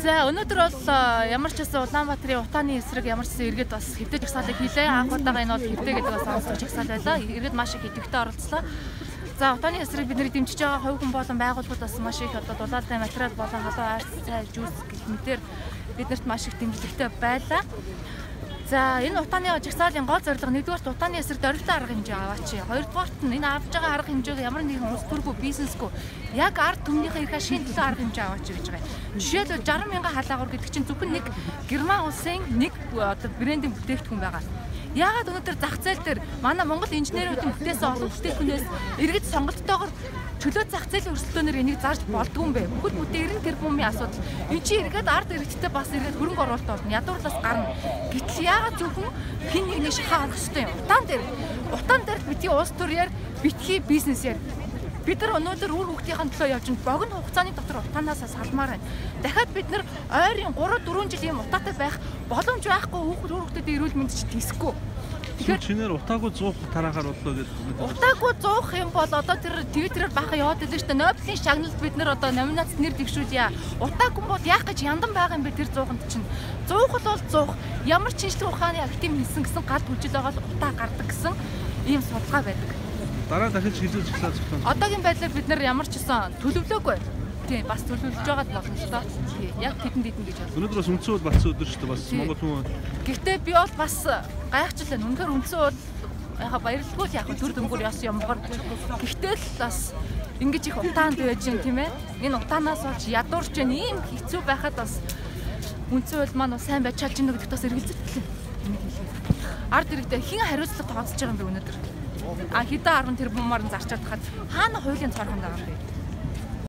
За өнөөдөр бол ямар ч байсан Улаанбаатарын утааны эсрэг ямар ч гэсэн иргэд бас хэвдэж жагсаалыг хийлээ. Анх удаага энэ бол хэвдэ гэдэг бас онцлог жагсаал байлаа. Иргэд маш их идэвхтэй оролцлоо. За утааны эсрэг бидний дэмжиж байгаа хувь хүн болон байгууллагууд бас маш их одоо дулаалтай материал болон халуун арц, цай, жуус гэх мэтээр биднэрт маш их дэмжлэгтэй байлаа. За энэ утааны жагсаалын гол зорилго нэгдүгээр утааны эсрэг дөрвөлтэй арга хэмжээ аваач. Хоёрдугаарт нь энэ авж байгаа арга хэмжээг ямар нэгэн улс төргүй бизнесгүй яг ард түмнийхээ эрхээ шинжилгээ арга хэмжээ аваач гэж байгаа. Жишээлбэл 60 мянган халаагуур гэдэг чинь зөвхөн нэг Герман улсын нэг одоо брендинг бүтээгдэхүүн байгаа. Яагаад өнөөдөр зах зээл дээр манай Монгол инженеруудын бүтээсэн олон бүтээгдэхүүнээс иргэд сонголттойгоор чөлөө зах зээлийн өрсөлдөөнөөр энийг зарж болдгүй юм бэ? Бүгд бүтээ 90 тэрбумын асуудал. Энд чи иргэд ард иргэдтэй бас иргэд хөрөнгө оруулалт болно. Ядуурлаас гарна. Гэтэл яагаад зөвхөн хин нэгний шахаа авах хэрэгтэй юм? Утаан дээр битгий улс төрөөр битгий бизнесээр бид нар өнөөдөр үр хүүхдийн төлөө явж богино хугацааны дотор утаанаас салмаар байна. Дахиад бид нар ойрын 3-4 жил юм утаатай байх боломж байхгүй үр хүүхдэд эрүүл мэндч тийсэхгүй. Тэгэхээр чинээр утаагүй зуух тарахаар боллоо гэдэг. Утаагүй зуух юм бол одоо тэр Твиттерээр бахан яваад байдаг шүү дээ. Нобелийн шагналд бид нар одоо номинацд нэр дэвшүүлье. Утаагүй бол яах гэж яндан байгаа юм бэ тэр зууханд чинь. Зуух бол зуух. Ямар ч шинжлэх ухааны актив хийсэн гэсэн гал хүчил байгаа л утаа гардаг гэсэн ийм судалгаа байдаг. Дараа дахиж хилүүлж эхлэх зөвхөн. Одоогийн байдлаар бид нар ямар ч гэсэн төлөвлөөгүй. Тийм бас төлөвлөж байгаа боломжтой. Яг тэдэнд гэж байна. Өнөөдөр бас үндсэн бол бацсан өдөр шүү дээ. Бас Монгол хүн. Гэхдээ би бол бас гайхаж байна. Үнэхээр үндсэн бол яхаа баярлалгүй яах вэ? Төр дөнгөр яс юмгаар. Гэхдээ л бас ингэж их утаанд байж гэн тийм ээ. Энэ утаанаас болж ядуурч байна. Ийм хэцүү байхад бас үндсэн бол маань сайн байж чадж гэнэ гэдэгт бас эргэлзэлтэй. Ард иргэдээ хэн хариуцлага тооцож байгаа юм бэ өнөөдөр? А хэдэн 10 тэрбумаар зарчаад хаад хаана хуулийн цорхон байгаа юм бэ?